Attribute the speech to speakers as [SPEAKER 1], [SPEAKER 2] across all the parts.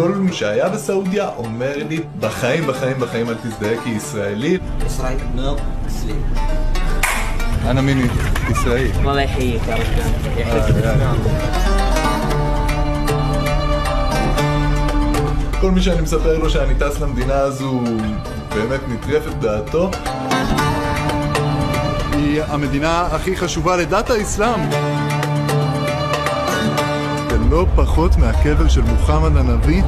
[SPEAKER 1] כל מי שהיה בסעודיה אומר לי בחיים אל תזדהה כישראלי.
[SPEAKER 2] ישראל לא מסלים.
[SPEAKER 1] אנא מיני, ישראלי.
[SPEAKER 2] الله يحييك يا رجال يحييك الإسلام.
[SPEAKER 1] כל מי שאני מספר לו שאני טס למדינה הזו באמת נטרף את דעתו. היא המדינה הכי חשובה לדת האסלאם. זה לא פחות מהקבר של מוחמד הנביא.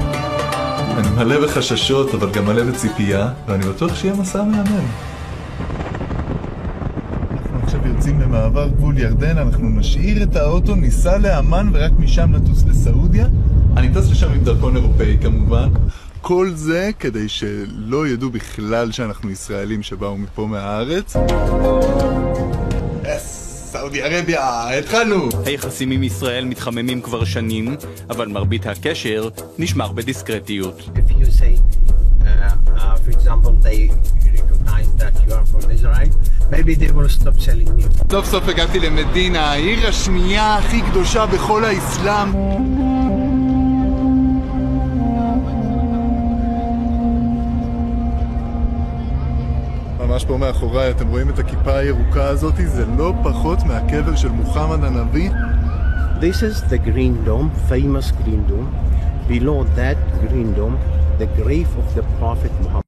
[SPEAKER 1] אני מלא בחששות אבל גם מלא בציפייה, ואני בטוח שיהיה מסע מהמם. אנחנו עכשיו יוצאים למעבר גבול ירדן, אנחנו נשאיר את האוטו, ניסע לאמן ורק משם נטוס לסעודיה. אני טס לשם עם דרכון אירופאי כמובן. כל זה כדי שלא ידעו בכלל שאנחנו ישראלים שבאו מפה מהארץ. סעודי ערביה, התחלנו!
[SPEAKER 3] היחסים עם ישראל מתחממים כבר שנים, אבל מרבית הקשר נשמר בדיסקרטיות.
[SPEAKER 4] If you say, for example, they recognize that you are from Israel, maybe they will stop selling you.
[SPEAKER 1] סוף סוף הגעתי למדינה, העיר השנייה הכי קדושה בכל האסלאם. ממש פה מאחוריי, אתם רואים את הכיפה הירוקה הזאת? זה לא פחות מהקבר של מוחמד הנביא.
[SPEAKER 4] This is the Green Dome, famous Green Dome. Below that Green Dome, the grave of the Prophet Muhammad.